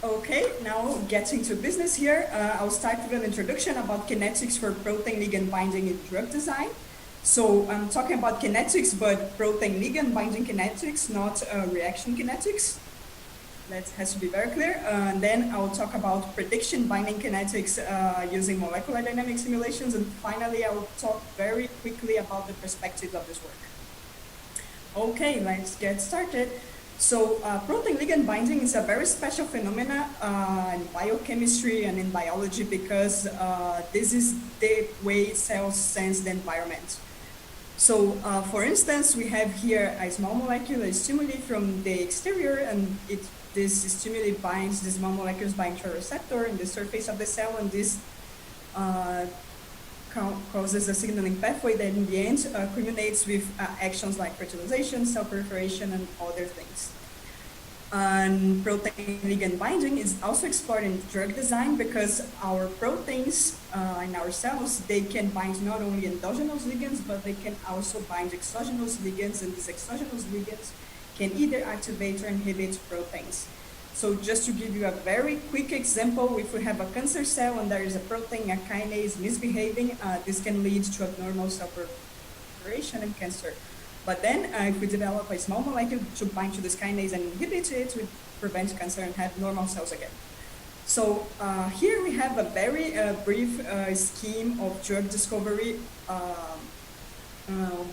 Okay, now getting to business here, I'll start with an introduction about kinetics for protein ligand binding in drug design. So I'm talking about kinetics, but protein ligand binding kinetics, not reaction kinetics. That has to be very clear. And then I'll talk about prediction binding kinetics using molecular dynamic simulations. And finally, I'll talk very quickly about the perspectives of this work. Okay, let's get started. So protein ligand binding is a very special phenomena in biochemistry and in biology because this is the way cells sense the environment. So for instance, we have here a small molecule, a stimuli from the exterior, and this stimuli binds, these small molecules bind to a receptor in the surface of the cell, and this causes a signaling pathway that in the end culminates with actions like fertilization, cell proliferation, and other things. And protein ligand binding is also explored in drug design because our proteins in our cells, they can bind not only endogenous ligands, but they can also bind exogenous ligands, and these exogenous ligands can either activate or inhibit proteins. So just to give you a very quick example, if we have a cancer cell and there is a protein, a kinase misbehaving, this can lead to abnormal cell proliferation and cancer. But then if we develop a small molecule to bind to this kinase and inhibit it, we prevent cancer and have normal cells again. So here we have a very brief scheme of drug discovery,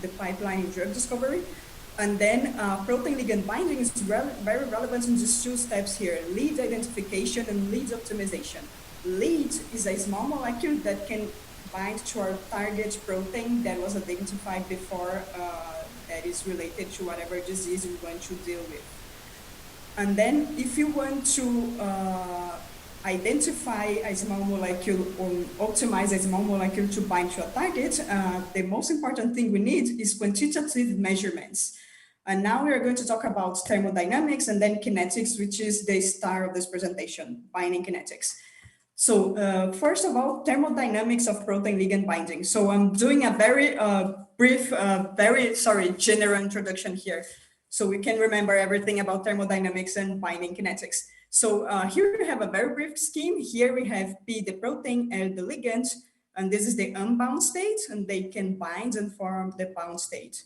the pipeline in drug discovery. And then protein ligand binding is very relevant in just two steps here: lead identification and lead optimization. Lead is a small molecule that can bind to our target protein that was identified before that is related to whatever disease we want to deal with. And then if you want to identify a small molecule or optimize a small molecule to bind to a target, the most important thing we need is quantitative measurements. And now we are going to talk about thermodynamics and then kinetics, which is the star of this presentation, binding kinetics. So first of all, thermodynamics of protein ligand binding. So I'm doing a very brief, general introduction here, so we can remember everything about thermodynamics and binding kinetics. So here we have a very brief scheme. Here we have P, the protein, and the ligand, and this is the unbound state, and they can bind and form the bound state.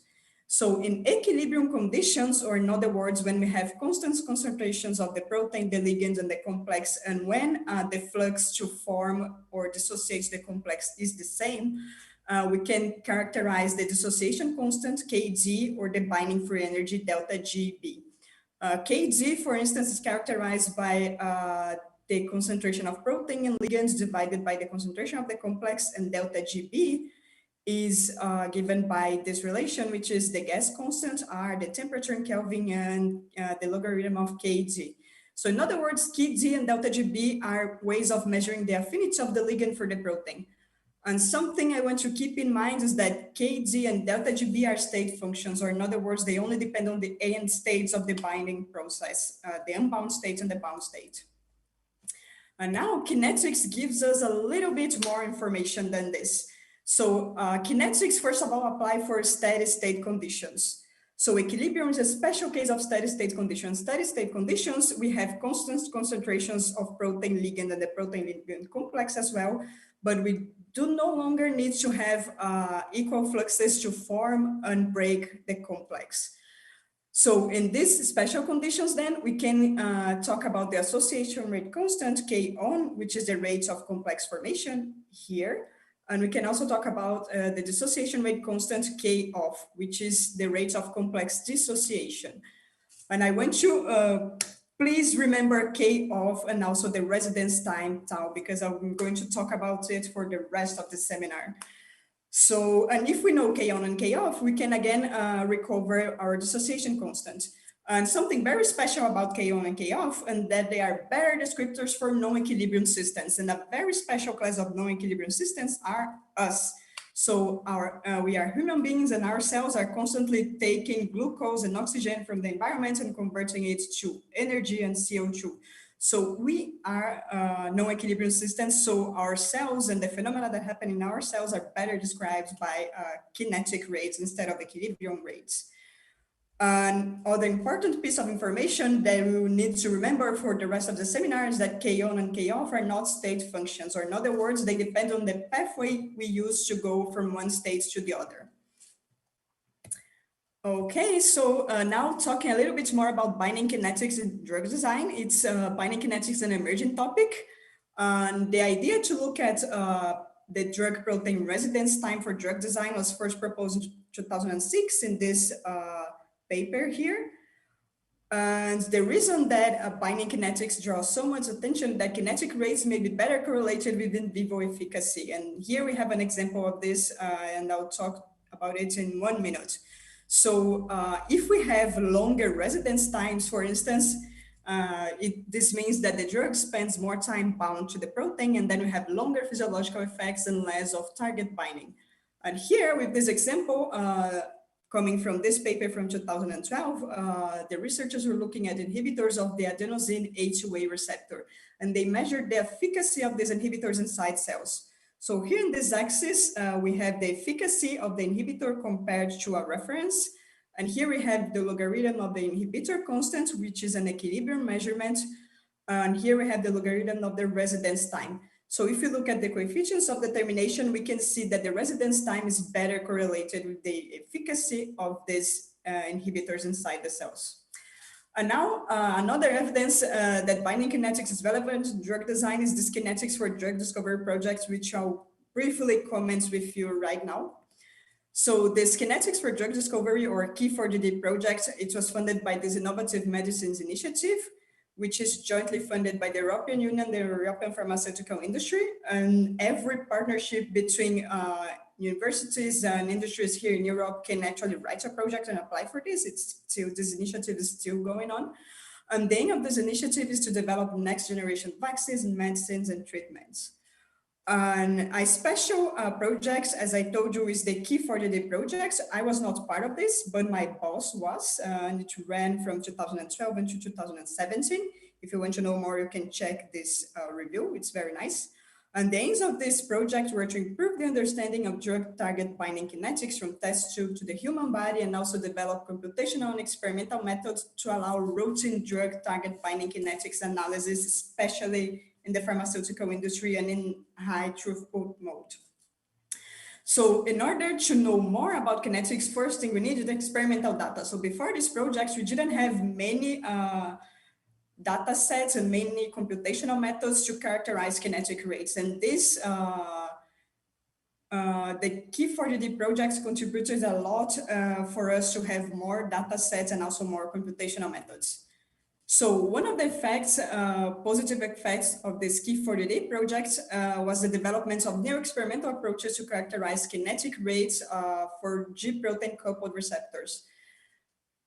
So in equilibrium conditions, or in other words, when we have constant concentrations of the protein, the ligand, and the complex, and when the flux to form or dissociate the complex is the same, we can characterize the dissociation constant, Kg, or the binding free energy, delta Gb. Kg, for instance, is characterized by the concentration of protein and ligands divided by the concentration of the complex, and delta Gb is given by this relation, which is the gas constant R, the temperature in Kelvin, and the logarithm of Kg. So in other words, Kg and delta Gb are ways of measuring the affinity of the ligand for the protein. And something I want to keep in mind is that Kg and delta Gb are state functions, or in other words, they only depend on the end states of the binding process, the unbound state and the bound state. And now kinetics gives us a little bit more information than this. So kinetics, first of all, apply for steady state conditions. So equilibrium is a special case of steady state conditions. Steady state conditions, we have constant concentrations of protein ligand and the protein ligand complex as well, but we do no longer need to have equal fluxes to form and break the complex. So in these special conditions, then we can talk about the association rate constant, K on, which is the rate of complex formation here. And we can also talk about the dissociation rate constant, K off, which is the rate of complex dissociation. And I want you, please remember K off and also the residence time tau, because I'm going to talk about it for the rest of the seminar. So, and if we know K on and K off, we can again recover our dissociation constant. And something very special about K on and K off, and that they are better descriptors for non-equilibrium systems. And a very special class of non-equilibrium systems are us. So we are human beings, and our cells are constantly taking glucose and oxygen from the environment and converting it to energy and CO2. So we are non-equilibrium systems. So our cells and the phenomena that happen in our cells are better described by kinetic rates instead of equilibrium rates. Another important piece of information that we will need to remember for the rest of the seminar is that K on and K off are not state functions, or in other words, they depend on the pathway we use to go from one state to the other. Okay, so now talking a little bit more about binding kinetics in drug design. It's binding kinetics an emerging topic. And the idea to look at the drug protein residence time for drug design was first proposed in 2006 in this paper here. And the reason that binding kinetics draws so much attention that kinetic rates may be better correlated with in vivo efficacy. And here we have an example of this, and I'll talk about it in 1 minute. So if we have longer residence times, for instance, this means that the drug spends more time bound to the protein, and then we have longer physiological effects and less of target binding. And here with this example, coming from this paper from 2012, the researchers were looking at inhibitors of the adenosine A2A receptor, and they measured the efficacy of these inhibitors inside cells. So here in this axis, we have the efficacy of the inhibitor compared to a reference. And here we have the logarithm of the inhibitor constant, which is an equilibrium measurement. And here we have the logarithm of the residence time. So if you look at the coefficients of determination, we can see that the residence time is better correlated with the efficacy of these inhibitors inside the cells. And now another evidence that binding kinetics is relevant in drug design is this kinetics for drug discovery projects, which I'll briefly comment with you right now. So this Kinetics for Drug Discovery, or Key4DD project, it was funded by this Innovative Medicines Initiative, which is jointly funded by the European Union, the European pharmaceutical industry, and every partnership between universities and industries here in Europe can actually write a project and apply for this. This initiative is still going on. And the aim of this initiative is to develop next generation vaccines and medicines and treatments. And a special project, as I told you, is the Key4DD project. I was not part of this, but my boss was, and it ran from 2012 into 2017. If you want to know more, you can check this review. It's very nice. And the aims of this project were to improve the understanding of drug target binding kinetics from test tube to the human body, and also develop computational and experimental methods to allow routine drug target binding kinetics analysis, especially in the pharmaceutical industry and in high throughput mode. So in order to know more about kinetics, first thing we needed experimental data. So before this project, we didn't have many data sets and many computational methods to characterize kinetic rates. And this, the Key4DD projects contributed a lot for us to have more data sets and also more computational methods. So one of the effects, positive effects of this Key4DD project was the development of new experimental approaches to characterize kinetic rates for G protein coupled receptors.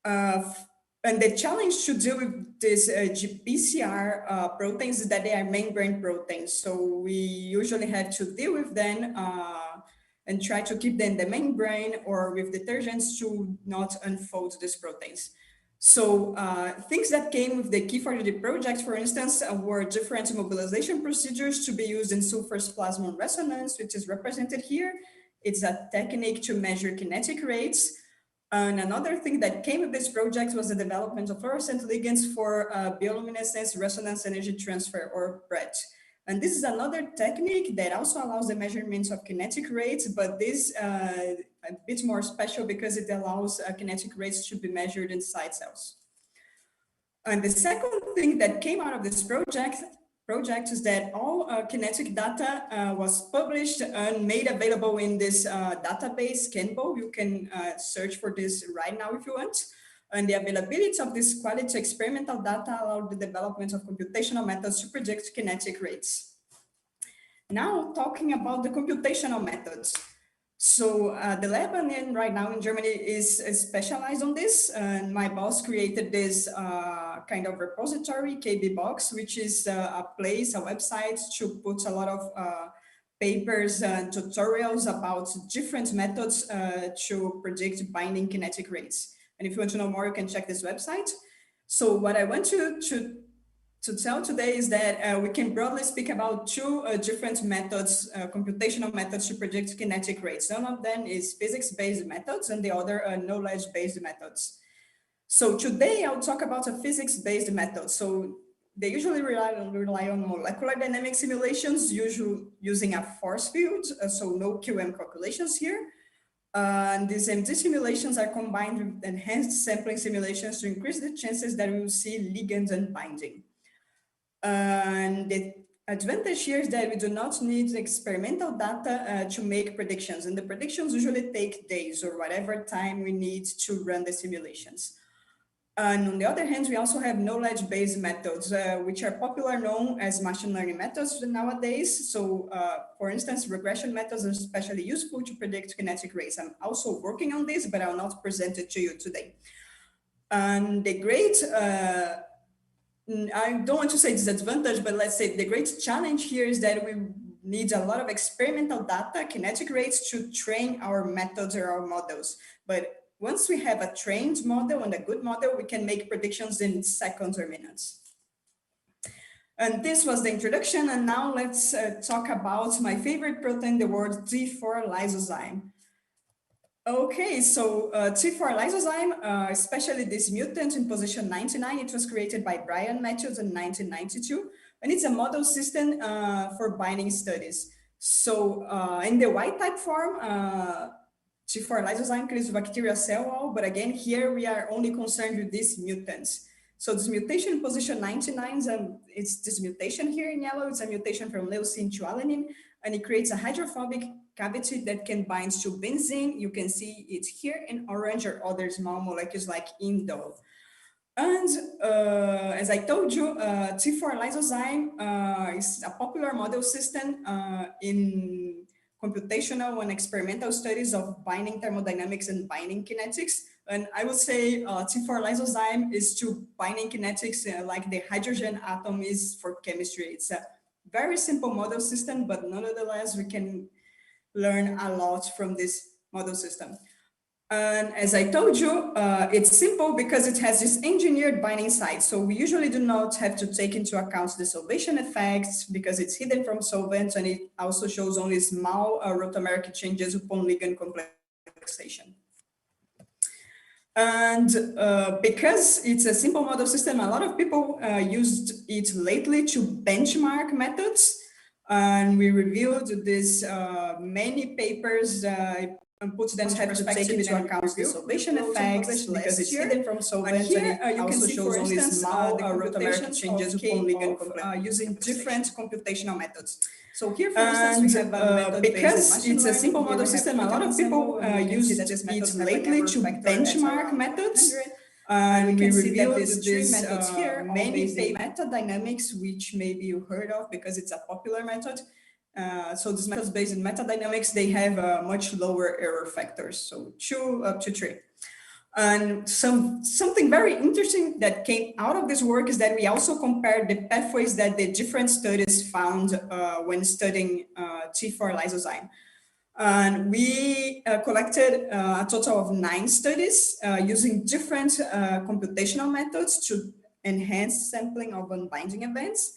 And the challenge to deal with these GPCR proteins is that they are membrane proteins. So we usually have to deal with them and try to keep them in the membrane or with detergents to not unfold these proteins. So things that came with the Key4DD project, for instance, were different mobilization procedures to be used in sulfurous plasmon resonance, which is represented here. It's a technique to measure kinetic rates. And another thing that came with this project was the development of fluorescent ligands for bioluminescence resonance energy transfer, or BRET. And this is another technique that also allows the measurement of kinetic rates, but this a bit more special because it allows kinetic rates to be measured inside cells. And the second thing that came out of this project is that all kinetic data was published and made available in this database, Canbo. You can search for this right now if you want. And the availability of this quality experimental data allowed the development of computational methods to predict kinetic rates. Now talking about the computational methods. So the lab I'm in right now in Germany is specialized on this, and my boss created this kind of repository, KB Box, which is a place, a website to put a lot of papers and tutorials about different methods to predict binding kinetic rates. And if you want to know more, you can check this website. So what I want to tell today is that we can broadly speak about two different methods, computational methods to predict kinetic rates. One of them is physics-based methods and the other knowledge-based methods. So today I'll talk about a physics-based method. So they usually rely on molecular dynamic simulations, usually using a force field, so no QM calculations here. And these MT simulations are combined with enhanced sampling simulations to increase the chances that we will see ligands unbinding. And the advantage here is that we do not need experimental data to make predictions, and the predictions usually take days or whatever time we need to run the simulations. And on the other hand, we also have knowledge-based methods, which are popularly known as machine learning methods nowadays. So, for instance, regression methods are especially useful to predict kinetic rates. I'm also working on this, but I'll not present it to you today. And the great, I don't want to say disadvantage, but let's say the great challenge here is that we need a lot of experimental data, kinetic rates, to train our methods or our models. But once we have a trained model and a good model, we can make predictions in seconds or minutes. And this was the introduction. And now let's talk about my favorite protein, the word T4 lysozyme. Okay, so T4 lysozyme, especially this mutant in position 99, it was created by Brian Matthews in 1992. And it's a model system for binding studies. So in the wild type form, T4 lysozyme kills bacterial cell wall, but again, here we are only concerned with these mutants. So this mutation in position 99, it's this mutation here in yellow, it's a mutation from leucine to alanine, and it creates a hydrophobic cavity that can bind to benzene. You can see it here in orange or other small molecules like indole. And as I told you, T4 lysozyme is a popular model system in computational and experimental studies of binding thermodynamics and binding kinetics. And I would say T4 lysozyme is to binding kinetics like the hydrogen atom is for chemistry. It's a very simple model system, but nonetheless, we can learn a lot from this model system. And as I told you, it's simple because it has this engineered binding site. So we usually do not have to take into account the solvation effects because it's hidden from solvents, and it also shows only small rotameric changes upon ligand complexation. And because it's a simple model system, a lot of people used it lately to benchmark methods. And we reviewed this many papers and put them have to take into account the solvation effects because it's hidden from solvents. Here you can see, for instance, small rotameric changes upon ligand complex using different computational methods. So here, for instance, we have a method because it's a simple model system. A lot of people use it lately to benchmark methods. And we reviewed these methods here, many metadynamics, which maybe you heard of because it's a popular method. So these methods based in metadynamics, they have much lower error factors, so 2 up to 3. And something very interesting that came out of this work is that we also compared the pathways that the different studies found when studying T4 lysozyme. And we collected a total of 9 studies using different computational methods to enhance sampling of unbinding events.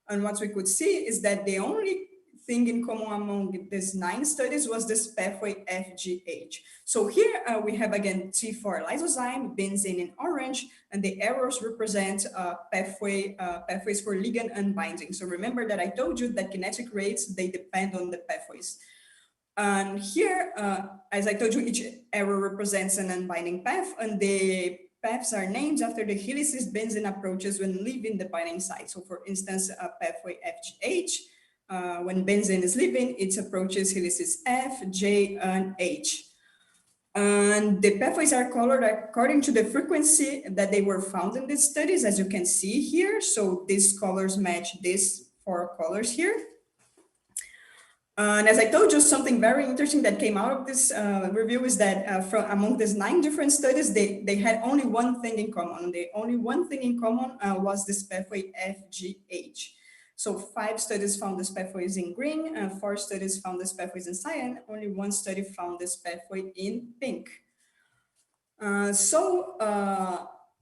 And what we could see is that the only thing in common among these 9 studies was this pathway FGH. So here we have again T4 lysozyme, benzene in orange, and the arrows represent pathways for ligand unbinding. So remember that I told you that kinetic rates, they depend on the pathways. And here, as I told you, each arrow represents an unbinding path, and the paths are named after the helices benzene approaches when leaving the binding site. So for instance, a pathway FGH, when benzene is leaving, it approaches helices F, J, and H. And the pathways are colored according to the frequency that they were found in these studies, as you can see here. So these colors match these 4 colors here. And as I told you, something very interesting that came out of this review is that from among these 9 different studies, they had only one thing in common. The only one thing in common was this pathway FGH. So 5 studies found this pathways in green, 4 studies found this pathways in cyan, only 1 study found this pathway in pink.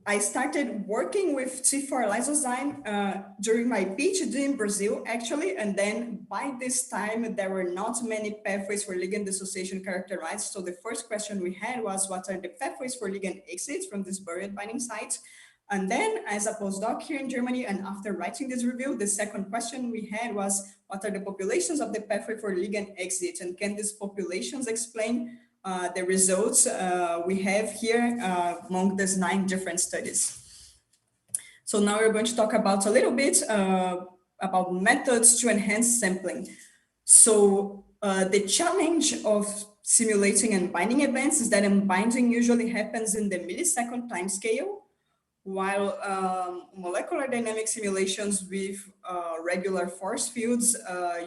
I started working with T4 lysozyme during my PhD in Brazil, actually, and then by this time, there were not many pathways for ligand dissociation characterized. So the first question we had was, what are the pathways for ligand exits from this buried binding site? And then as a postdoc here in Germany, and after writing this review, the second question we had was, what are the populations of the pathway for ligand exit? And can these populations explain the results we have here among these 9 different studies? So now we're going to talk about a little bit about methods to enhance sampling. So the challenge of simulating unbinding events is that unbinding usually happens in the millisecond time scale, while molecular dynamic simulations with regular force fields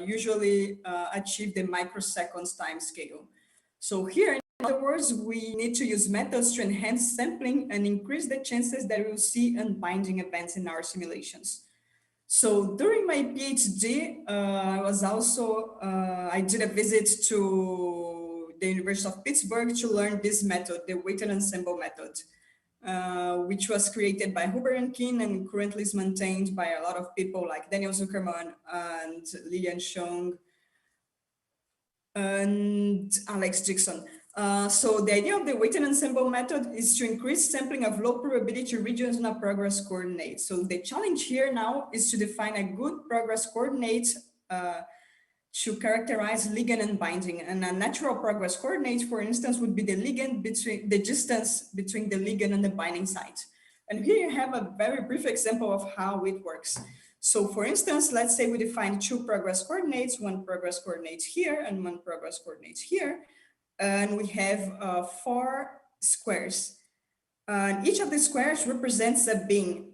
usually achieve the microseconds time scale. So here, in other words, we need to use methods to enhance sampling and increase the chances that we'll see unbinding events in our simulations. So during my PhD, I did a visit to the University of Pittsburgh to learn this method, the weighted ensemble method, which was created by Huber and Keane and currently is maintained by a lot of people like Daniel Zuckerman and Lilian Xiong and Alex Dixon. So the idea of the weighted ensemble method is to increase sampling of low probability regions in a progress coordinate. So the challenge here now is to define a good progress coordinate to characterize ligand and binding. And a natural progress coordinate, for instance, would be the ligand between the distance between the ligand and the binding site. And here you have a very brief example of how it works. So for instance, let's say we define 2 progress coordinates, 1 progress coordinate here and 1 progress coordinate here. And we have 4 squares. Each of the squares represents a bin,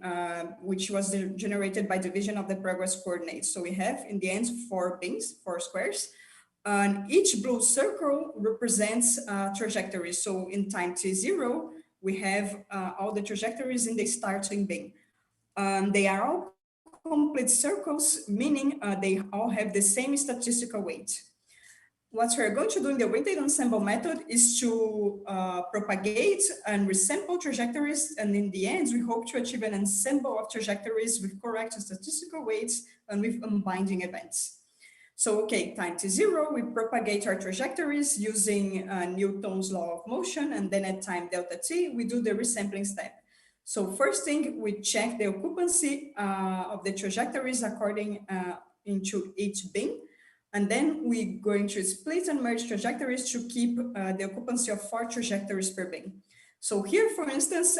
which was generated by division of the progress coordinates. So we have, in the end, 4 bins, 4 squares. And each blue circle represents trajectories. So in time t0, we have all the trajectories in the starting bin. They are all complete circles, meaning they all have the same statistical weight. What we're going to do in the weighted ensemble method is to propagate and resample trajectories. And in the end, we hope to achieve an ensemble of trajectories with correct statistical weights and with unbinding events. So, okay, time t0, we propagate our trajectories using Newton's law of motion. And then at time delta t, we do the resampling step. So first thing, we check the occupancy of the trajectories according into each bin. And then we're going to split and merge trajectories to keep the occupancy of 4 trajectories per bin. So here, for instance,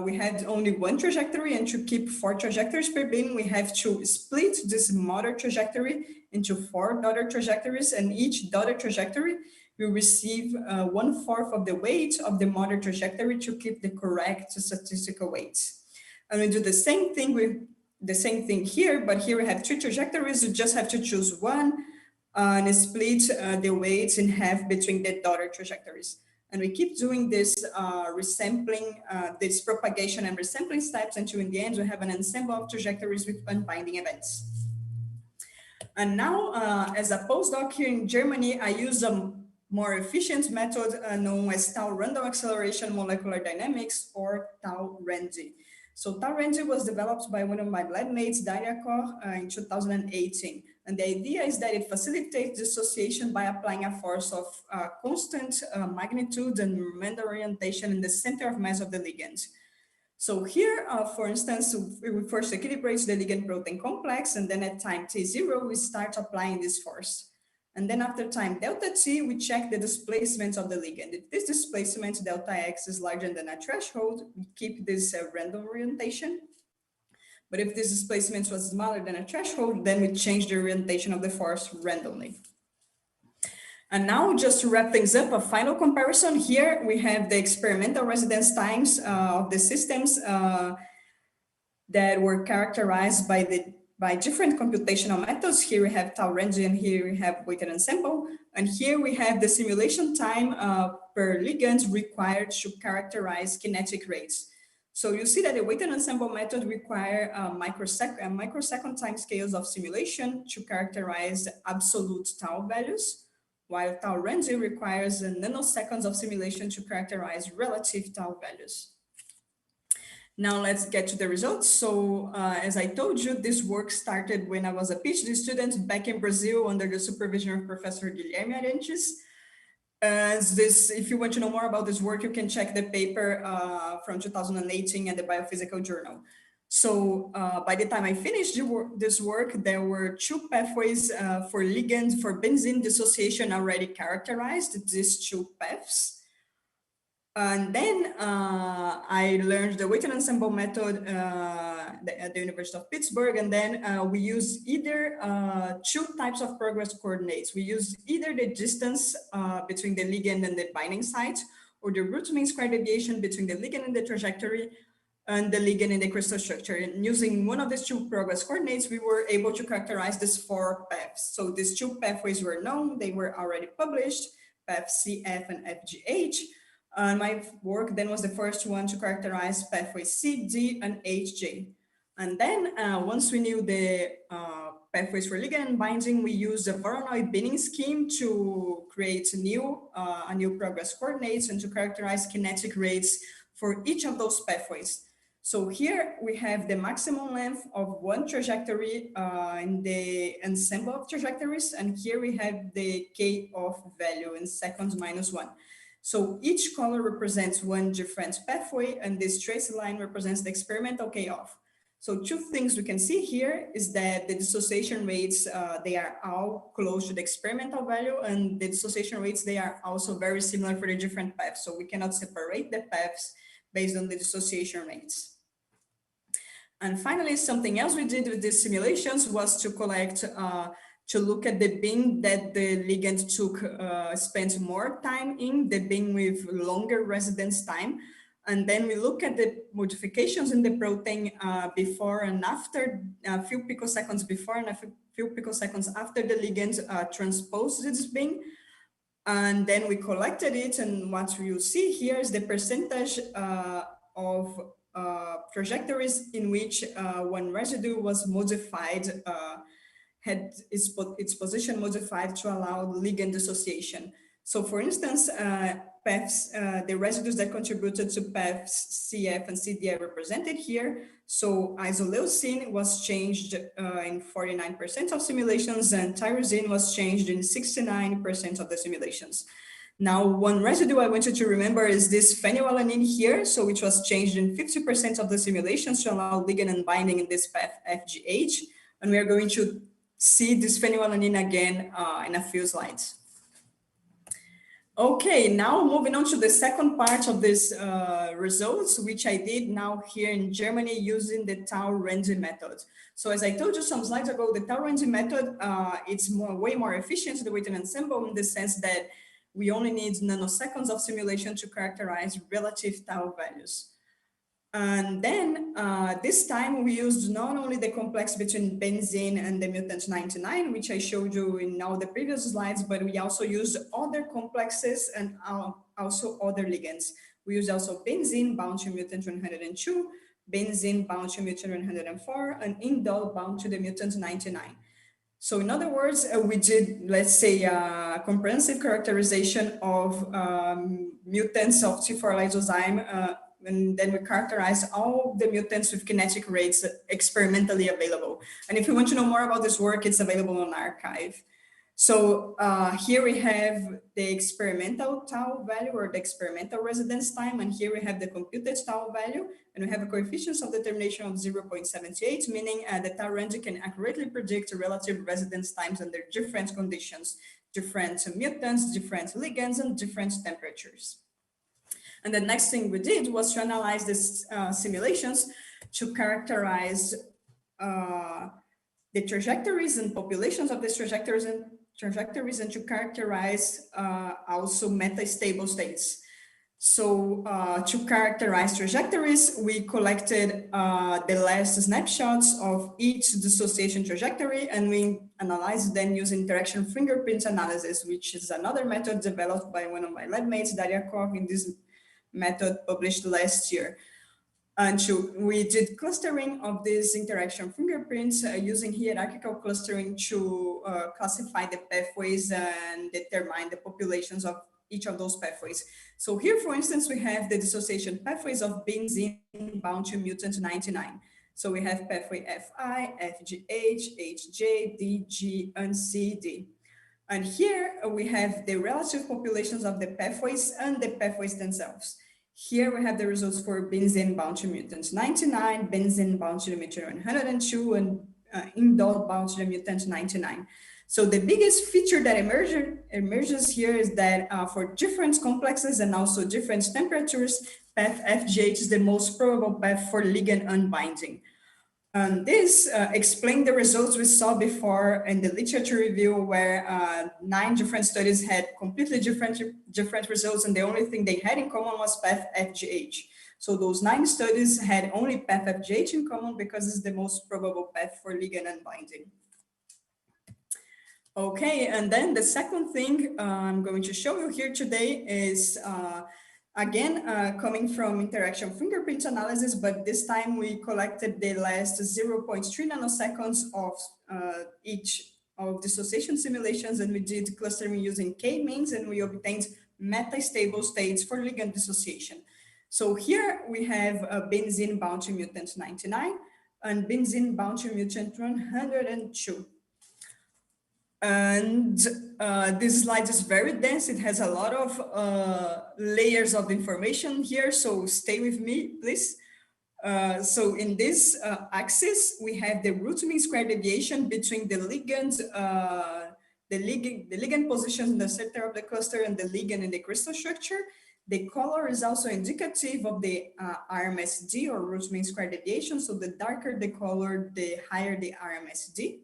we had only 1 trajectory, and to keep 4 trajectories per bin, we have to split this mother trajectory into 4 daughter trajectories, and each daughter trajectory will receive 1/4 of the weight of the mother trajectory to keep the correct statistical weights. And we do the same thing here, but here we have 2 trajectories. You just have to choose one and split the weights in half between the daughter trajectories. And we keep doing this resampling, this propagation and resampling steps until in the end we have an ensemble of trajectories with unbinding events. And now, as a postdoc here in Germany, I use a more efficient method known as tau random acceleration molecular dynamics, or tau-RANDI. So tau-RANDI was developed by one of my lab mates, Daria Koch, in 2018. And the idea is that it facilitates dissociation by applying a force of constant magnitude and random orientation in the center of mass of the ligand. So here, for instance, we first equilibrate the ligand-protein complex, and then at time t0, we start applying this force. And then after time delta t, we check the displacement of the ligand. If this displacement delta x is larger than a threshold, we keep this random orientation. But if this displacement was smaller than a threshold, then we change the orientation of the force randomly. And now, just to wrap things up, a final comparison. Here we have the experimental residence times of the systems that were characterized by different computational methods. Here we have tau-RANDI, and here we have weighted ensemble. And here we have the simulation time per ligand required to characterize kinetic rates. So you see that the weighted ensemble method require microsecond time scales of simulation to characterize absolute tau values, while tau-RANDI requires nanoseconds of simulation to characterize relative tau values. Now let's get to the results. So as I told you, this work started when I was a PhD student back in Brazil under the supervision of Professor Guilherme Arantes. If you want to know more about this work, you can check the paper from 2018 at the Biophysical Journal. So by the time I finished this work, there were two pathways for ligand for benzene dissociation already characterized, these two paths. And then I learned the weighted ensemble method at the University of Pittsburgh. And then we use either two types of progress coordinates. We use either the distance between the ligand and the binding site, or the root mean square deviation between the ligand and the trajectory, and the ligand in the crystal structure. And using one of these two progress coordinates, we were able to characterize these four paths. So these two pathways were known, they were already published, path CF and FGH. My work then was the first one to characterize pathways C, D, and HJ. And then once we knew the pathways for ligand and binding, we used a Voronoi binning scheme to create a new progress coordinates and to characterize kinetic rates for each of those pathways. So here we have the maximum length of one trajectory in the ensemble of trajectories, and here we have the K of value in seconds minus 1. So each color represents one different pathway, and this trace line represents the experimental K-off. So two things we can see here is that the dissociation rates, they are all close to the experimental value, and the dissociation rates, they are also very similar for the different paths. So we cannot separate the paths based on the dissociation rates. And finally, something else we did with these simulations was to collect to look at the bin that the ligand spent more time in, the bin with longer residence time. And then we look at the modifications in the protein before and after, a few picoseconds before and a few picoseconds after the ligand transposed this bin. And then we collected it, and what you see here is the percentage of trajectories in which one residue was modified, had its position modified to allow ligand dissociation. So for instance, paths, the residues that contributed to paths CF and CD are represented here. So isoleucine was changed in 49% of simulations, and tyrosine was changed in 69% of the simulations. Now, one residue I want you to remember is this phenylalanine here, so which was changed in 50% of the simulations to allow ligand and binding in this path FGH. And we are going to see this phenylalanine again in a few slides. Okay, now moving on to the second part of this results, which I did now here in Germany using the Tau-Renzi method. So as I told you some slides ago, the Tau-Renzi method, it's way more efficient, the weighted ensemble, in the sense that we only need nanoseconds of simulation to characterize relative tau values. And then this time we used not only the complex between benzene and the mutant 99, which I showed you in all the previous slides, but we also used other complexes and also other ligands. We used also benzene bound to mutant 102, benzene bound to mutant 104, and indole bound to the mutant 99. So in other words, we did, let's say, a comprehensive characterization of mutants of T4 lysozyme, and then we characterized all the mutants with kinetic rates experimentally available. And if you want to know more about this work, it's available on arXiv. So here we have the experimental tau value, or the experimental residence time, and here we have the computed tau value, and we have a coefficient of determination of 0.78, meaning that Tau-Renzi can accurately predict relative residence times under different conditions, different mutants, different ligands, and different temperatures. And the next thing we did was to analyze these simulations to characterize the trajectories and populations of these trajectories and to characterize also metastable states. So to characterize trajectories, we collected the last snapshots of each dissociation trajectory, and we analyzed them using interaction fingerprints analysis, which is another method developed by one of my lab mates, Daria Koch, in this method published last year. And so we did clustering of these interaction fingerprints using hierarchical clustering to classify the pathways and determine the populations of each of those pathways. So here, for instance, we have the dissociation pathways of benzene bound to mutant 99. So we have pathway Fi, FGH, HJ, DG, and CD. And here we have the relative populations of the pathways and the pathways themselves. Here we have the results for benzene bound to mutant 99, benzene bound to the mutant 102, and indole bound to the mutant 99. So the biggest feature that emerges here is that for different complexes and also different temperatures, path FGH is the most probable path for ligand unbinding. And this explained the results we saw before in the literature review, where 9 different studies had completely different results, and the only thing they had in common was path FGH. So those 9 studies had only path FGH in common because it's the most probable path for ligand unbinding. Okay, and then the second thing I'm going to show you here today is again, coming from interaction fingerprint analysis, but this time we collected the last 0.3 nanoseconds of each of dissociation simulations, and we did clustering using k-means, and we obtained metastable states for ligand dissociation. So here we have benzene bound to mutant 99 and benzene bound to mutant 102. And this slide is very dense. It has a lot of layers of information here. So stay with me, please. So in this axis, we have the root mean square deviation between the ligand, the ligand position in the center of the cluster and the ligand in the crystal structure. The color is also indicative of the RMSD, or root mean square deviation. So the darker the color, the higher the RMSD.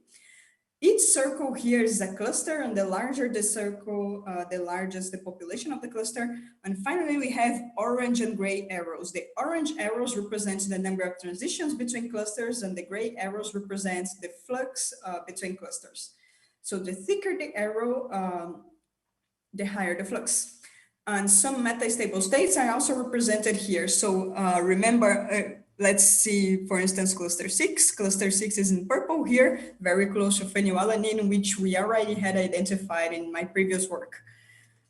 Each circle here is a cluster, and the larger the circle, the largest the population of the cluster. And finally, we have orange and gray arrows. The orange arrows represent the number of transitions between clusters, and the gray arrows represent the flux between clusters. So the thicker the arrow, the higher the flux. And some metastable states are also represented here. So remember, let's see, for instance, cluster 6. Cluster 6 is in purple here, very close to phenylalanine, which we already had identified in my previous work.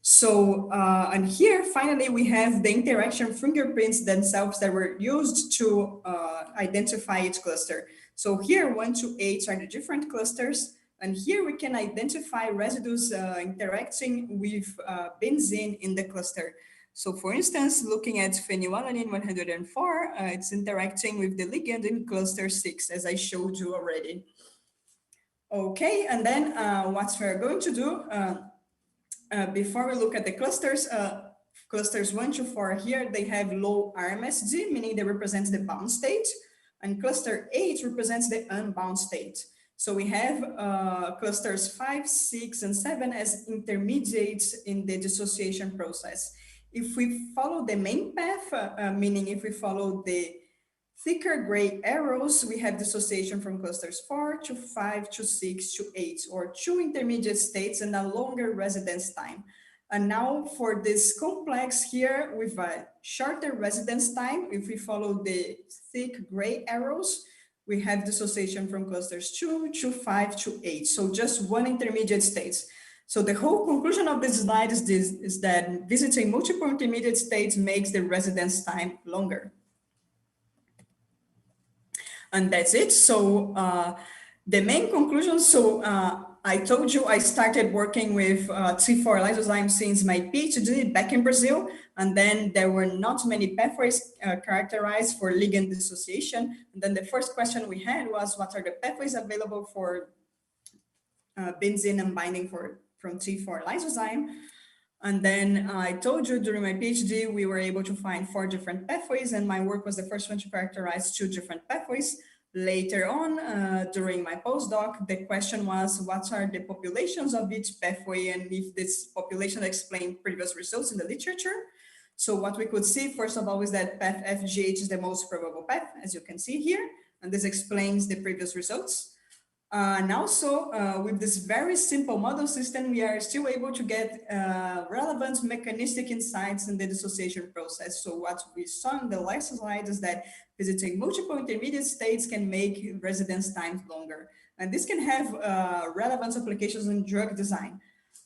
So, and here, finally, we have the interaction fingerprints themselves that were used to identify each cluster. So here, 1 to 8 are the different clusters. And here we can identify residues interacting with benzene in the cluster. So for instance, looking at phenylalanine 104, it's interacting with the ligand in cluster 6, as I showed you already. Okay, and then what we're going to do, before we look at the clusters, clusters 1 to 4 here, they have low RMSD, meaning they represent the bound state, and cluster 8 represents the unbound state. So we have clusters 5, 6, and 7 as intermediates in the dissociation process. If we follow the main path, meaning if we follow the thicker gray arrows, we have dissociation from clusters 4 to 5 to 6 to 8, or 2 intermediate states and a longer residence time. And now for this complex here with a shorter residence time, if we follow the thick gray arrows, we have dissociation from clusters 2 to 5 to 8. So just 1 intermediate state. So the whole conclusion of this slide is that visiting multiple intermediate states makes the residence time longer. And that's it. So the main conclusion, so I told you I started working with T4 lysozyme since my PhD back in Brazil. And then there were not many pathways characterized for ligand dissociation. And then the first question we had was, what are the pathways available for benzene unbinding from T4 lysozyme? And then I told you during my PhD, we were able to find 4 different pathways, and my work was the first one to characterize 2 different pathways. Later on, during my postdoc, the question was, what are the populations of each pathway, and if this population explained previous results in the literature. So what we could see, first of all, is that path FGH is the most probable path, as you can see here, and this explains the previous results. And also, with this very simple model system, we are still able to get relevant mechanistic insights in the dissociation process. So what we saw in the last slide is that visiting multiple intermediate states can make residence times longer. And this can have relevant applications in drug design.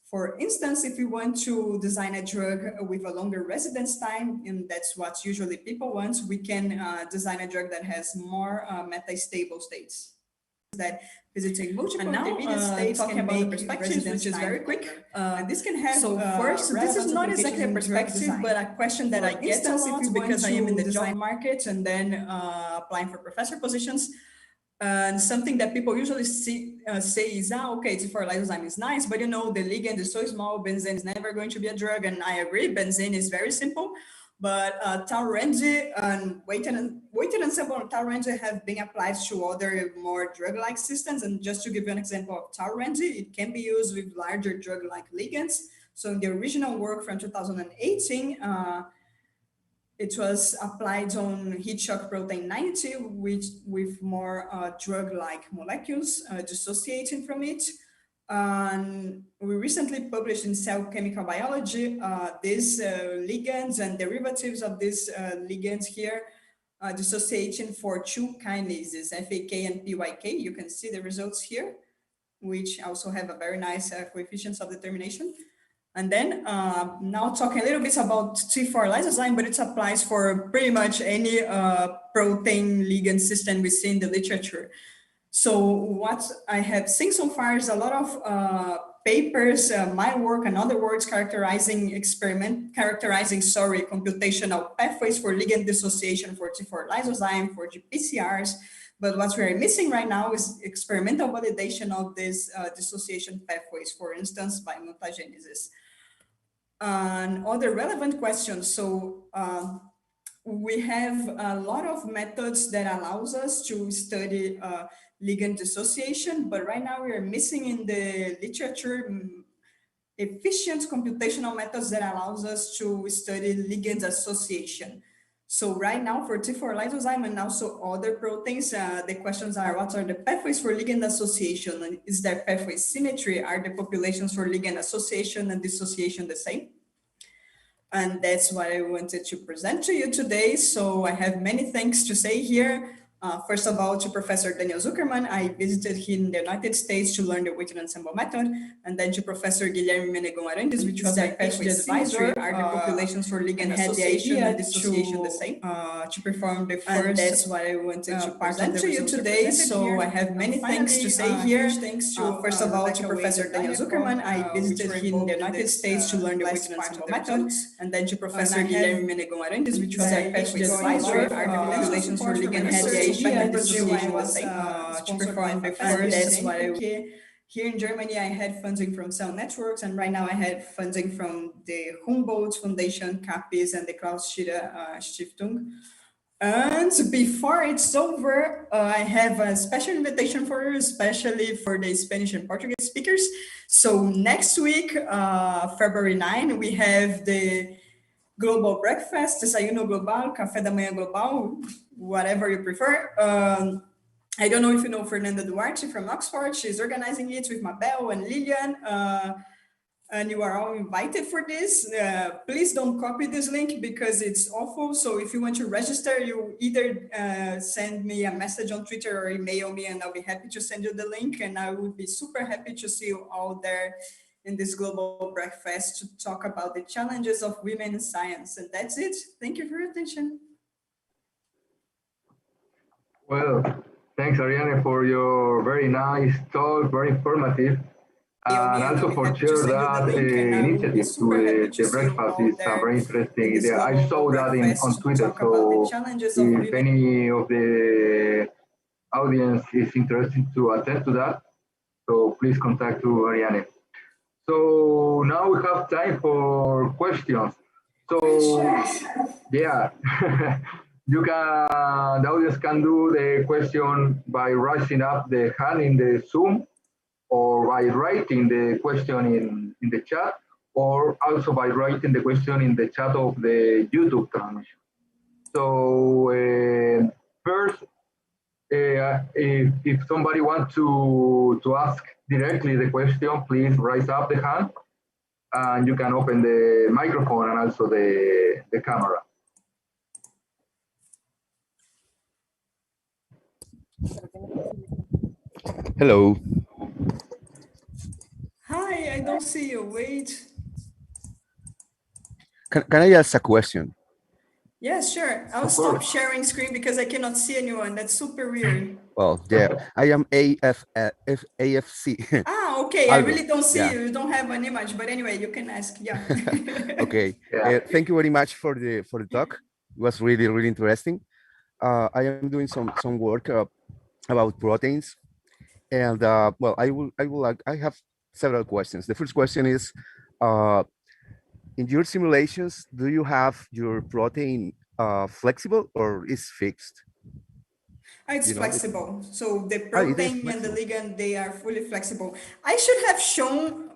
For instance, if we want to design a drug with a longer residence time, and that's what usually people want, we can design a drug that has more metastable states that visiting multiple intermediate states talking can about the make perspectives, which is very quick. And this can have So first, this is not exactly a perspective, but a question that I get a lot because I am in the job market and then applying for professor positions. And something that people usually say is, okay, T4 lysozyme is nice, but you know, the ligand is so small, benzene is never going to be a drug. And I agree, benzene is very simple. But tau range and weighted ensemble tau range have been applied to other more drug-like systems. And just to give you an example of tau range, it can be used with larger drug-like ligands. So in the original work from 2018, it was applied on heat shock protein 90, which with more drug-like molecules dissociating from it. We recently published in Cell Chemical Biology these ligands and derivatives of these ligands here dissociating for two kinases, FAK and PYK. You can see the results here, which also have a very nice coefficients of determination. And then now talking a little bit about T4 lysozyme, but it applies for pretty much any protein ligand system we see in the literature. So what I have seen so far is a lot of papers, my work and other works characterizing computational pathways for ligand dissociation for T4 lysozyme, for GPCRs. But what we are missing right now is experimental validation of these dissociation pathways, for instance, by mutagenesis. And other relevant questions. So we have a lot of methods that allows us to study ligand dissociation, but right now we are missing in the literature efficient computational methods that allows us to study ligand association. So right now for T4 lysozyme and also other proteins, the questions are, what are the pathways for ligand association? And is there pathway symmetry? Are the populations for ligand association and dissociation the same? And that's what I wanted to present to you today. So I have many things to say here. First of all, to Professor Daniel Zuckerman, I visited him in the United States to learn the weighted ensemble method, and then to Professor Guilherme Menegon-Arantes, which was my PhD advisor. Are the populations for ligand association and dissociation the same? To perform the first. And that's what I wanted to present to you today. So I have many things to say here. Thanks to first of all to Professor Daniel Zuckerman, I visited him in the United States to learn the weighted ensemble method, and then to Professor Guilherme Menegon-Arantes, which was my PhD advisor. Are the populations for ligand association and dissociation the same? To perform the first. That's what I here in Germany, I had funding from Cell Networks, and right now I had funding from the Humboldt Foundation, CAPES, and the Klaus Schieder Stiftung. And before it's over, I have a special invitation for you, especially for the Spanish and Portuguese speakers. So next week, February 9, we have the Global Breakfast, Desayuno Global, Café da Manhã Global, whatever you prefer. I don't know if you know Fernanda Duarte from Oxford. She's organizing it with Mabel and Lilian. And you are all invited for this. Please don't copy this link because it's awful. So if you want to register, you either send me a message on Twitter or email me, and I'll be happy to send you the link. And I would be super happy to see you all there in this global breakfast to talk about the challenges of women in science. And that's it. Thank you for your attention. Well, thanks, Ariane, for your very nice talk, very informative. And also for sharing that initiative to the breakfast is a very interesting idea. I saw that on Twitter, so if any of the audience is interested to attend to that, so please contact to Ariane. So now we have time for questions. So yeah, the audience can do the question by raising up the hand in the Zoom, or by writing the question in the chat, or also by writing the question in the chat of the YouTube transmission. So first, if somebody wants to ask directly the question, please raise up the hand, and you can open the microphone and also the camera. Hello. Hi, I don't see you. Wait. Can I ask a question? Yes, sure. I'll stop sharing screen because I cannot see anyone. That's super weird. Well, yeah, I am AFC. Ah, okay. I Aldo, really don't see yeah. you. You don't have an image, but anyway, you can ask. Yeah. Okay. Thank you very much for the talk. It was really interesting. I am doing some work about proteins, and well, I have several questions. The first question is, in your simulations, do you have your protein flexible or is fixed? It's flexible. So the It is protein and the flexible. ligand, they are fully flexible. I should have shown,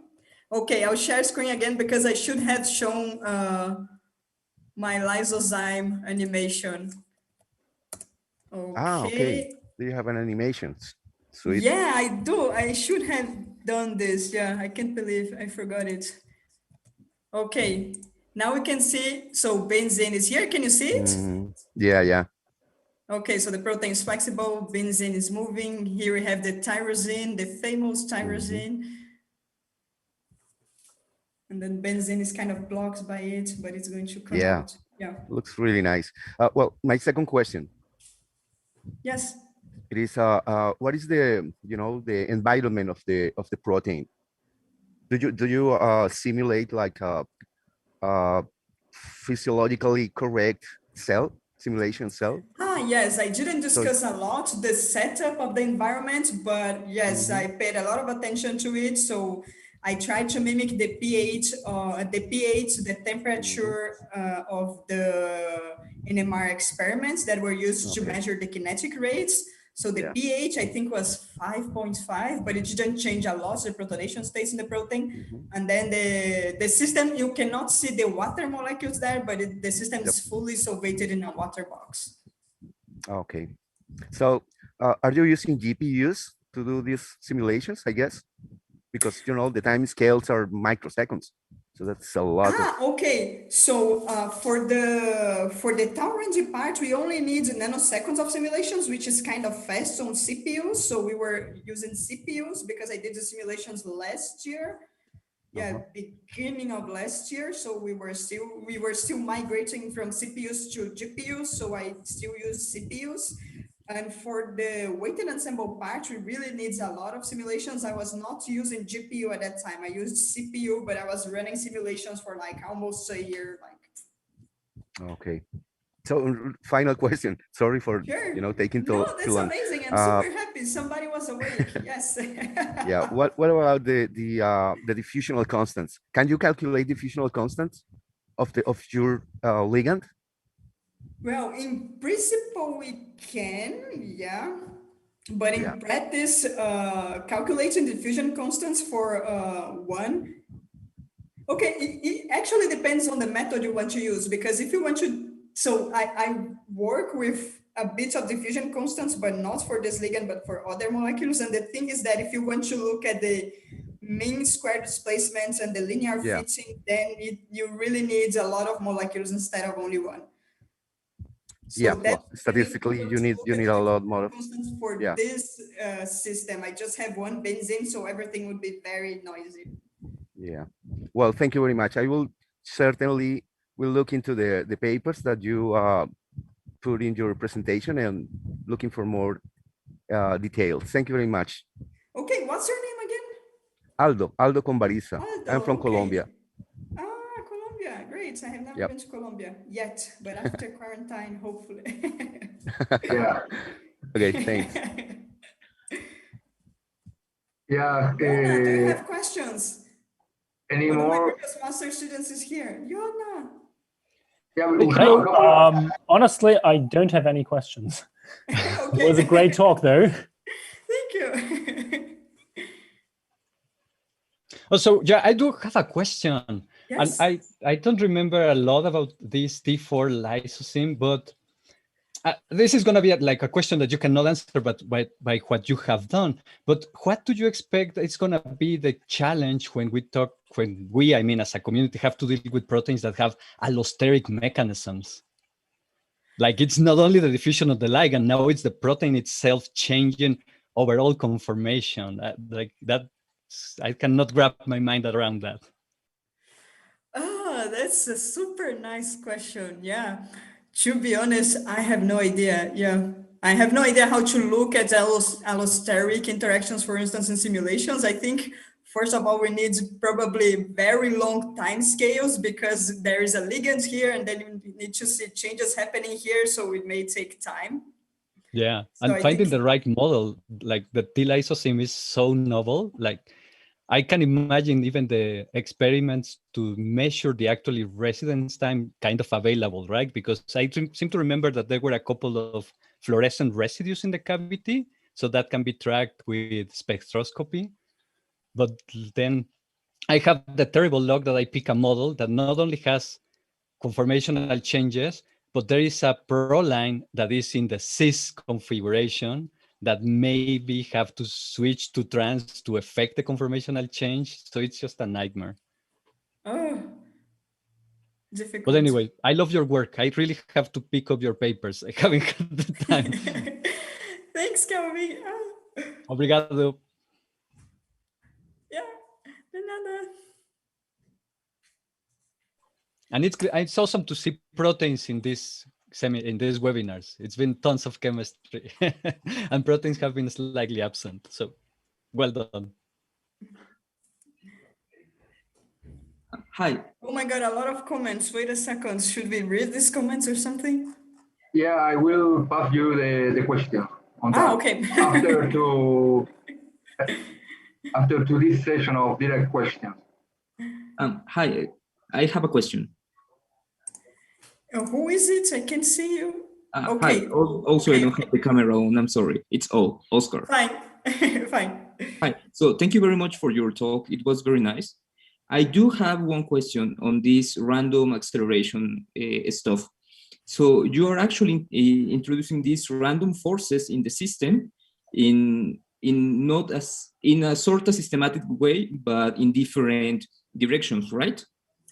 okay, I'll share screen again because I should have shown my lysozyme animation. Ah, okay. Okay. Do you have an animation? Sweet. Yeah, I do. I should have done this. Yeah, I can't believe I forgot it. Okay, now we can see, so benzene is here. Can you see it? Yeah. Okay, so the protein is flexible, benzene is moving. Here we have the tyrosine, the famous tyrosine. And then benzene is kind of blocked by it, but it's going to come out. Yeah. Looks really nice. Well, my second question. Yes. It is what is the the environment of the protein? Do you simulate like a physiologically correct simulation cell? Yes, I didn't discuss a lot the setup of the environment, but yes, I paid a lot of attention to it. So I tried to mimic the pH, the temperature of the NMR experiments that were used to measure the kinetic rates. So the pH, I think, was 5.5, but it didn't change a lot. The protonation stays in the protein. And then the system, you cannot see the water molecules there, but the system is fully solvated in a water box. Okay. So are you using GPUs to do these simulations, I guess? Because, the time scales are microseconds. So that's a lot. Okay. So for the tau range part, we only need nanoseconds of simulations, which is kind of fast on CPUs. So we were using CPUs because I did the simulations last year. Yeah, beginning of last year. So we were still migrating from CPUs to GPUs. So I still use CPUs. And for the weighted ensemble part, we really needs a lot of simulations. I was not using GPU at that time. I used CPU, but I was running simulations for like almost a year. Okay. So final question. Sorry for taking too that's long. Amazing. I'm super happy. Somebody was awake. Yes. Yeah. What about the diffusional constants? Can you calculate diffusional constants of your ligand? Well, in principle, we can, yeah. But in practice, calculating diffusion constants for one, okay, it actually depends on the method you want to use, because if you want to, so I work with a bit of diffusion constants, but not for this ligand, but for other molecules. And the thing is that if you want to look at the mean square displacements and the linear fitting, then you really need a lot of molecules instead of only one. So well, statistically, you need a lot more. For this system, I just have one benzene, so everything would be very noisy. Yeah. Well, thank you very much. I will certainly look into the papers that you put in your presentation and looking for more details. Thank you very much. Okay, what's your name again? Aldo Conbariza. I'm from Colombia. Colombia, great. I have never been to Colombia yet, but after quarantine, hopefully. Okay, thanks. Yeah. Do you have questions? Any One more? of my previous master students is here. Yona. Okay. Honestly, I don't have any questions. It was a great talk, though. Thank you. Also, yeah, I do have a question. Yes. And I don't remember a lot about this T4 lysozyme, but this is going to be like a question that you cannot answer, but by what you have done. But what do you expect is going to be the challenge when we, I mean, as a community, have to deal with proteins that have allosteric mechanisms? Like, it's not only the diffusion of the ligand, now it's the protein itself changing overall conformation. Like that I cannot wrap my mind around that. Oh, that's a super nice question. Yeah. To be honest, I have no idea. Yeah. I have no idea how to look at allosteric interactions, for instance, in simulations. I think, first of all, we need probably very long time scales because there is a ligand here and then you need to see changes happening here. So it may take time. Yeah. So And I finding think, the right model, like the T-lysozyme is so novel. Like I can imagine even the experiments to measure the actually residence time kind of available, right? Because I seem to remember that there were a couple of fluorescent residues in the cavity. So that can be tracked with spectroscopy. But then I have the terrible luck that I pick a model that not only has conformational changes, but there is a proline that is in the cis configuration that maybe have to switch to trans to affect the conformational change. So it's just a nightmare. oh, difficult. But anyway, I love your work. I really have to pick up your papers. I haven't had the time. Thanks, Calvin. Obrigado. Yeah, de nada. And it's awesome to see proteins in these webinars. It's been tons of chemistry and proteins have been slightly absent. So well done. Hi. Oh my God, a lot of comments. Wait a second. Should we read these comments or something? Yeah, I will pass you the question on that. Okay. after to this session of direct questions. Hi, I have a question. Who is it? I can see you. Okay. Hi. Also, okay. I don't have the camera on. I'm sorry. It's Oscar. Fine. Fine. Hi. So thank you very much for your talk. It was very nice. I do have one question on this random acceleration stuff. So you are actually introducing these random forces in the system in not as in a sort of systematic way, but in different directions, right?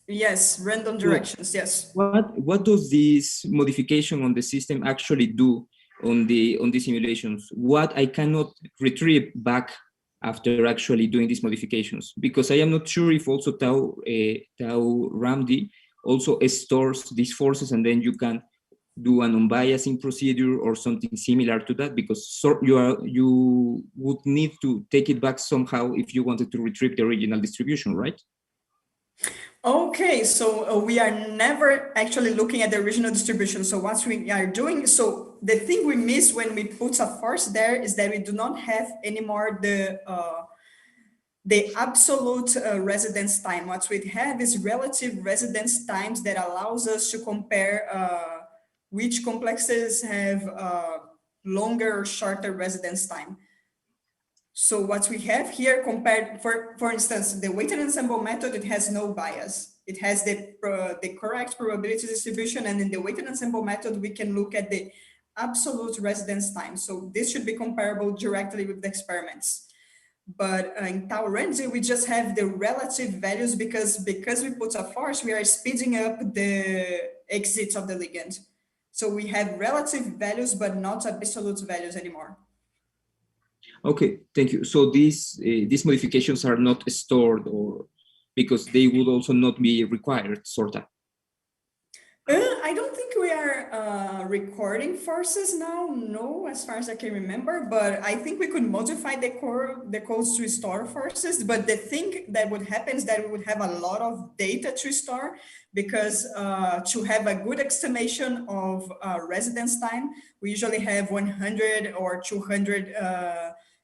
Yes, random directions. Yes. What does this modification on the system actually do on the simulations? What I cannot retrieve back after actually doing these modifications, because I am not sure if also tau RAMD also stores these forces, and then you can do an unbiasing procedure or something similar to that, because you would need to take it back somehow if you wanted to retrieve the original distribution, right? Okay, so we are never actually looking at the original distribution. So what we are doing, so the thing we miss when we put a force there is that we do not have anymore the absolute residence time. What we have is relative residence times that allows us to compare which complexes have longer or shorter residence time. So what we have here compared, for instance, the weighted ensemble method, it has no bias. It has the correct probability distribution, and in the weighted ensemble method, we can look at the absolute residence time. So this should be comparable directly with the experiments. But in tau RAMD, we just have the relative values because we put a force, we are speeding up the exits of the ligand. So we have relative values, but not absolute values anymore. Okay, thank you. So these modifications are not stored, or because they would also not be required, sort of? I don't think we are recording forces now, no, as far as I can remember, but I think we could modify the codes to store forces. But the thing that would happen is that we would have a lot of data to store, because to have a good estimation of residence time, we usually have 100 or 200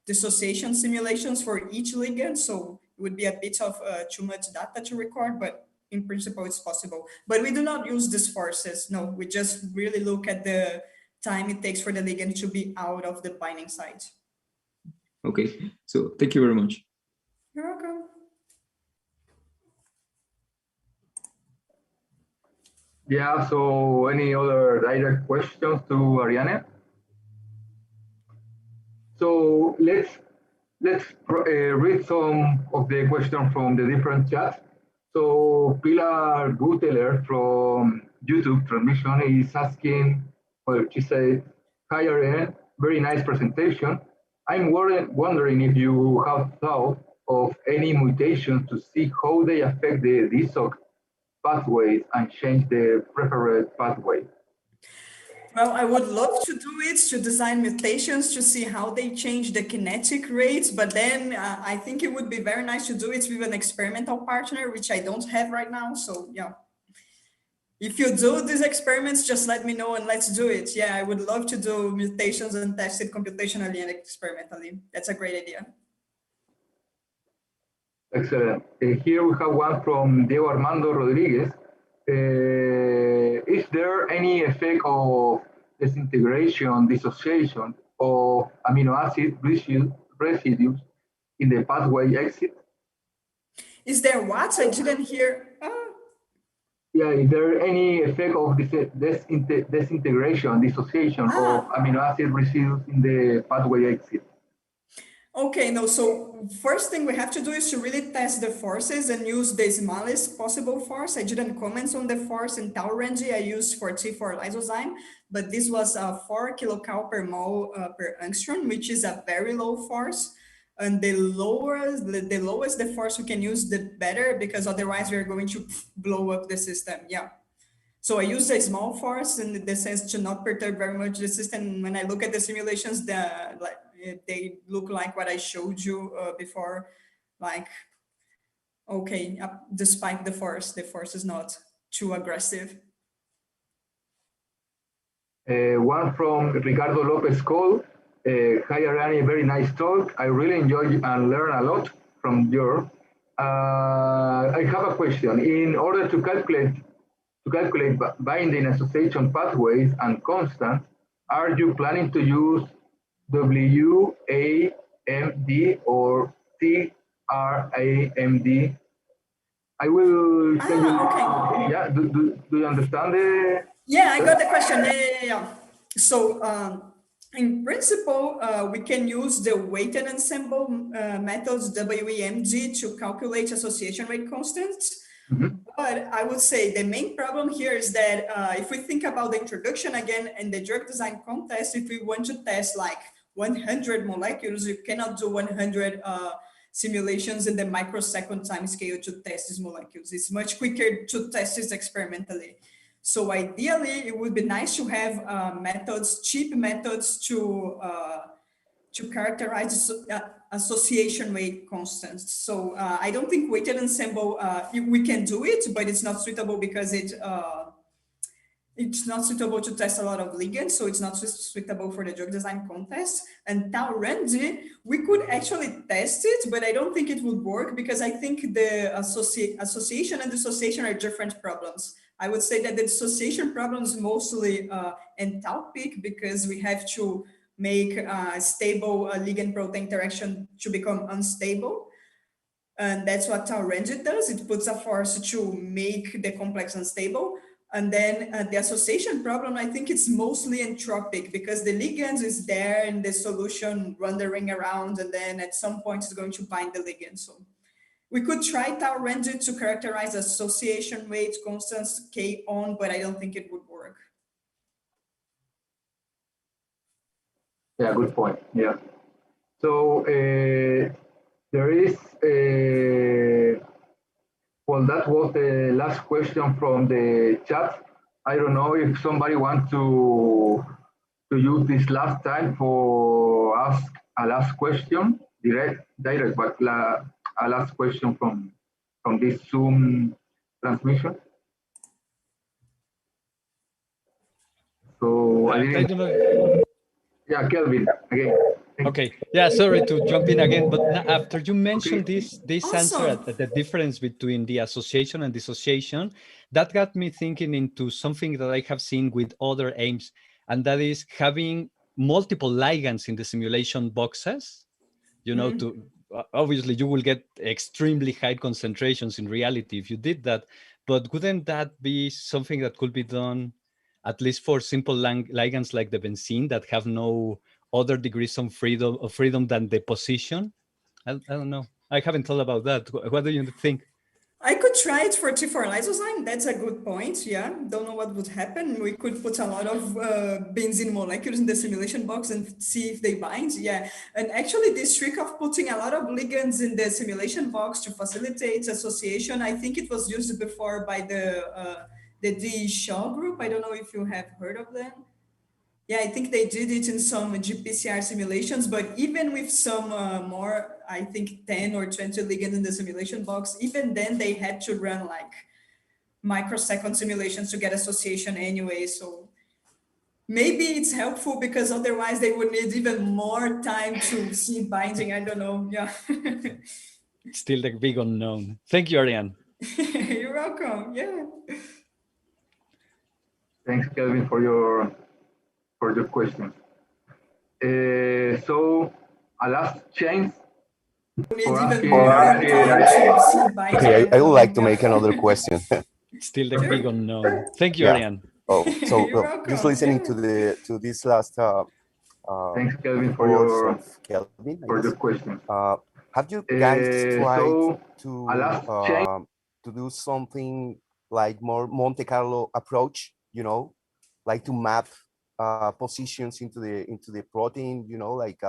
dissociation simulations for each ligand. So it would be a bit of too much data to record, but in principle, it's possible. But we do not use these forces. No, we just really look at the time it takes for the ligand to be out of the binding site. Okay, so thank you very much. You're welcome. Yeah, so any other direct questions to Ariane? So let's read some of the questions from the different chats. So Pilar Guteler from YouTube transmission is asking, well, she said, hi Ariane, very nice presentation. I'm wondering if you have thought of any mutations to see how they affect the DSOC pathways and change the preferred pathway? Well, I would love to do it, to design mutations, to see how they change the kinetic rates, but then I think it would be very nice to do it with an experimental partner, which I don't have right now. So yeah, if you do these experiments, just let me know and let's do it. Yeah, I would love to do mutations and test it computationally and experimentally. That's a great idea. Excellent. Here we have one from Diego Armando Rodriguez. Is there any effect of disintegration, dissociation of amino acid residues in the pathway exit? Is there what? I didn't hear. Yeah, is there any effect of disintegration, dissociation of amino acid residues in the pathway exit? Okay, no, so first thing we have to do is to really test the forces and use the smallest possible force. I didn't comment on the force in tau range I used for T4 lysozyme, but this was 4 kilocal per mole per angstrom, which is a very low force. And the lowest the force we can use, the better, because otherwise we're going to blow up the system. Yeah. So I use a small force in the sense to not perturb very much the system. When I look at the simulations, they look like what I showed you before, like, okay, despite the force is not too aggressive. One from Ricardo Lopez Cole. Hi Ariane, very nice talk. I really enjoyed and learned a lot from your. I have a question. In order to calculate binding association pathways and constants, are you planning to use WAMD or TRAMD? I will send you. Okay. Yeah, do you understand the? Yeah, I got the question. Yeah. So in principle, we can use the weighted ensemble methods WEMD to calculate association rate constants. Mm-hmm. But I would say the main problem here is that if we think about the introduction again in the drug design contest, if we want to test like 100 molecules, you cannot do 100 simulations in the microsecond time scale to test these molecules. It's much quicker to test this experimentally. So ideally, it would be nice to have cheap methods to characterize association rate constants. So I don't think weighted ensemble, we can do it, but it's not suitable because it's not suitable to test a lot of ligands, so it's not suitable for the drug design contest. And tau range, we could actually test it, but I don't think it would work because I think the association and dissociation are different problems. I would say that the dissociation problem is mostly enthalpic because we have to make a stable ligand-protein interaction to become unstable. And that's what tau range does. It puts a force to make the complex unstable. And then the association problem, I think it's mostly entropic because the ligand is there in the solution wandering around, and then at some point it's going to bind the ligand. So we could try tau range to characterize association rate constants K on, but I don't think it would work. Yeah, good point. Yeah. So there is well, that was the last question from the chat. I don't know if somebody wants to use this last time for ask a last question, direct, but a last question from this Zoom transmission. So I didn't. Yeah, Kelvin, again. Okay, yeah, sorry to jump in again, but after you mentioned this answer at the difference between the association and dissociation, that got me thinking into something that I have seen with other aims, and that is having multiple ligands in the simulation boxes. You know, to obviously you will get extremely high concentrations in reality if you did that, but wouldn't that be something that could be done at least for simple ligands like the benzene that have no other degrees of freedom than the position? I don't know. I haven't thought about that. What do you think? I could try it for T4 lysozyme. That's a good point. Yeah, don't know what would happen. We could put a lot of benzene molecules in the simulation box and see if they bind. Yeah, and actually this trick of putting a lot of ligands in the simulation box to facilitate association, I think it was used before by the D. Shaw group. I don't know if you have heard of them. Yeah, I think they did it in some GPCR simulations, but even with some more, I think 10 or 20 ligands in the simulation box, even then they had to run like microsecond simulations to get association anyway. So maybe it's helpful because otherwise they would need even more time to see binding. I don't know. Yeah. Still the big unknown. Thank you, Ariane. You're welcome. Yeah. Thanks, Kelvin, for your question. So a last chance for asking. Okay, I would like to make another question. Still the big unknown. Thank you, Yeah. Ariane. Oh, so just listening to this last thanks, Kelvin, for your question. Have you guys tried to do something like more Monte Carlo approach? You know, like to map positions into the protein. You know, like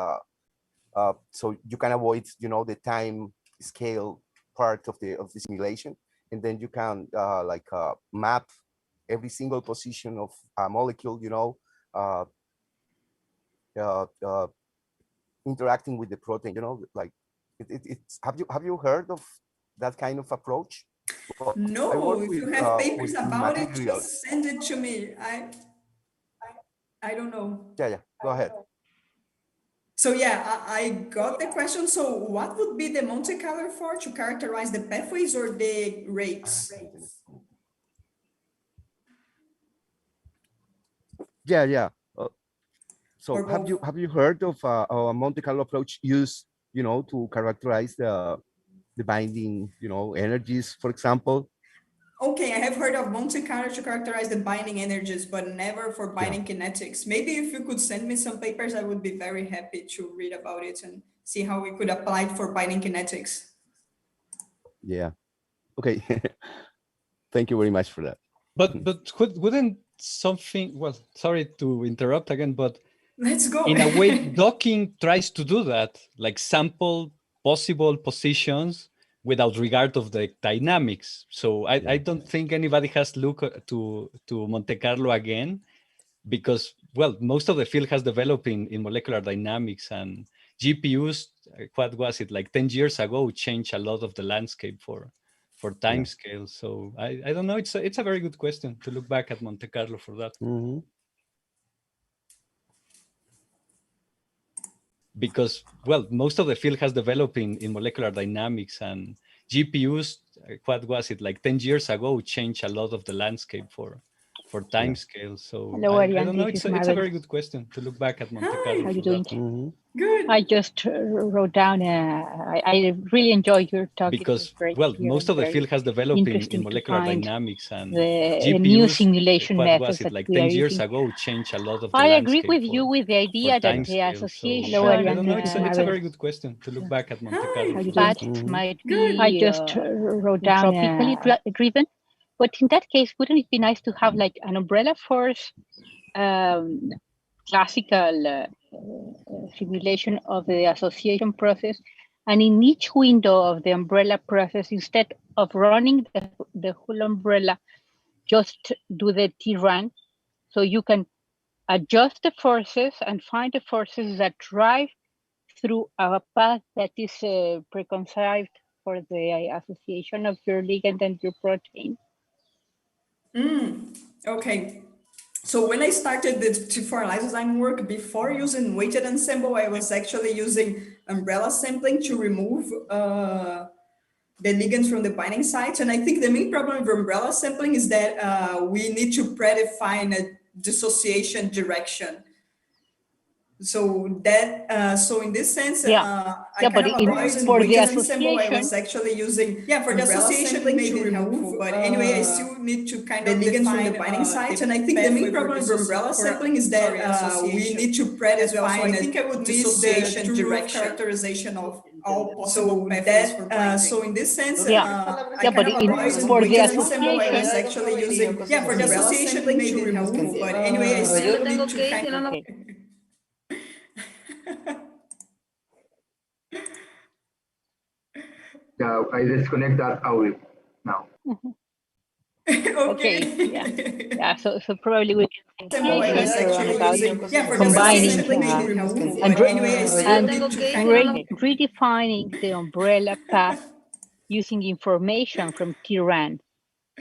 so you can avoid the time scale part of the simulation, and then you can map every single position of a molecule, interacting with the protein, like it's. Have you heard of that kind of approach? Well, no, if you have papers about it, just send it to me. I don't know. Yeah, go ahead. So yeah, I got the question. So what would be the Monte Carlo for to characterize the pathways or the rates? Yeah. So have you heard of a Monte Carlo approach used, to characterize the binding, energies, for example? Okay, I have heard of Monte Carlo to characterize the binding energies, but never for binding kinetics. Maybe if you could send me some papers, I would be very happy to read about it and see how we could apply it for binding kinetics. Yeah. Okay. Thank you very much for that. But wouldn't something? Well, sorry to interrupt again, but let's go. In a way, docking tries to do that, like sample possible positions without regard of the dynamics. So I don't think anybody has looked to Monte Carlo again, because, well, most of the field has developed in molecular dynamics, and GPUs, what was it, like 10 years ago, changed a lot of the landscape for time scale. So I don't know. It's a very good question to look back at Monte Carlo for that. Mm-hmm. Because, well, most of the field has developed in molecular dynamics, and GPUs, what was it, like 10 years ago, changed a lot of the landscape for time scale. So hello, I don't know. It's a very good question to look back at Monte Carlo. How are you doing? Mm-hmm. Good. I just wrote down. I really enjoyed your talk. Because, well, most of the field has developed in molecular dynamics, and GPUs, new simulation what methods was it, that like we 10 are years using. ago, changed a lot of the I landscape. agree with you with the idea that the association. So I don't know. It's a very good question to look back at Monte Carlo. But might be I just wrote down tropically driven. But in that case, wouldn't it be nice to have like an umbrella force, classical simulation of the association process, and in each window of the umbrella process, instead of running the whole umbrella, just do the T-run, so you can adjust the forces and find the forces that drive through a path that is preconceived for the association of your ligand and your protein. Okay. So when I started the T4 lysozyme work, before using weighted ensemble, I was actually using umbrella sampling to remove the ligands from the binding sites. And I think the main problem with umbrella sampling is that we need to predefine a dissociation direction. So that so in this sense, yeah, I but for the association, I was actually using for the association maybe to helpful, but anyway, I still need to kind of ligands from the binding sites, and I think the main problem with umbrella sampling is that we need to predefine. So I think I would miss the true characterization of all possible pathways for binding. So in this sense, but for the association, I was actually using for the association maybe helpful, but anyway, I still need to kind of. Yeah, I disconnect that audio now. Okay. Yeah. So probably we can combining and redefining the umbrella path using information from T-RAN.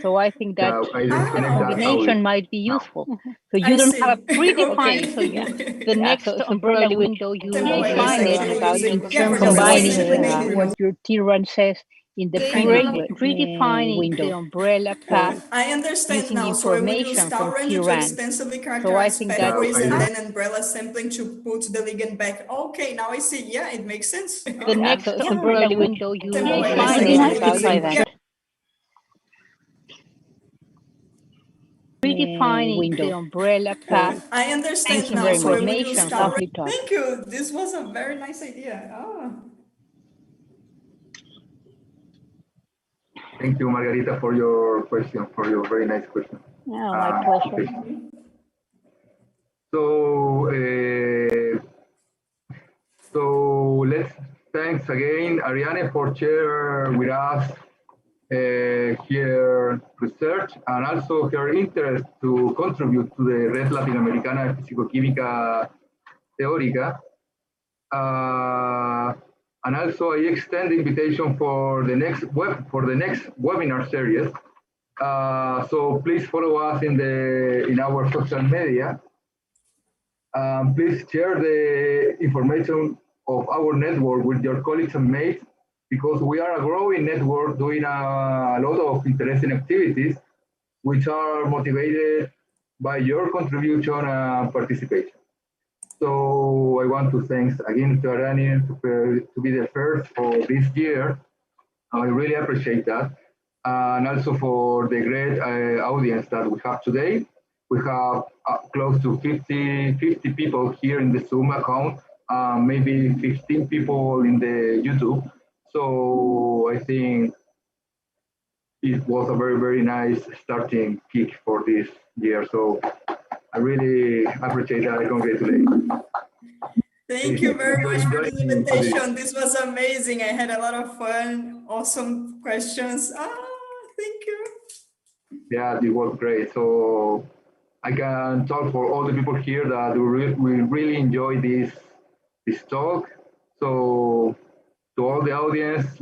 So I think that combination might be useful. So you don't have a predefined. So yeah, the next umbrella window you define it about in terms of combining what your T-RAN says in the redefining the umbrella path. I understand now. So I would use T-RAN to extensively characterize pathways and then umbrella sampling to put the ligand back. Okay, now I see. Yeah, it makes sense. The next umbrella window you define it about redefining the umbrella path. I understand now. So I would use T-RAN. Thank you. This was a very nice idea. Thank you, Margarita, for your question, for your very nice question. Yeah, my pleasure. So let's thanks again, Ariane, for sharing with us her research and also her interest to contribute to the Red Latinoamericana de Fisicoquímica Teórica. And also I extend the invitation for the next webinar series. So please follow us in our social media. Please share the information of our network with your colleagues and mates, because we are a growing network doing a lot of interesting activities which are motivated by your contribution and participation. So I want to thank again to Ariane to be the first for this year. I really appreciate that. And also for the great audience that we have today. We have close to 50 people here in the Zoom account, maybe 15 people in the YouTube. So I think it was a very, very nice starting kick for this year. So I really appreciate that. I congratulate. Thank you very much for the invitation. This was amazing. I had a lot of fun. Awesome questions. Thank you. Yeah, it was great. So I can talk for all the people here that we really enjoy this talk. So to all the audience,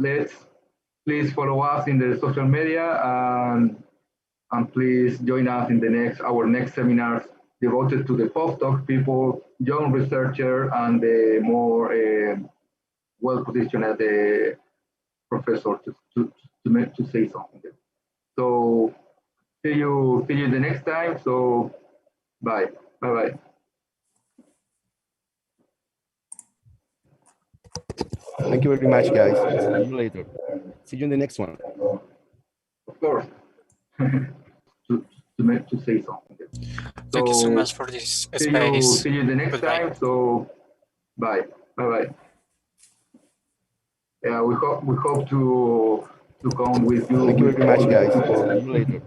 please follow us in the social media and please join us in our next seminars devoted to the postdoc people, young researcher, and the more well-positioned professor to say something. So see you the next time. So bye. Thank you very much, guys. See you later. See you in the next one. Of course. to say something. Thank you so much for this space. See you the next time. So bye. Yeah, we hope to come with you. Thank you very much, guys. See you later.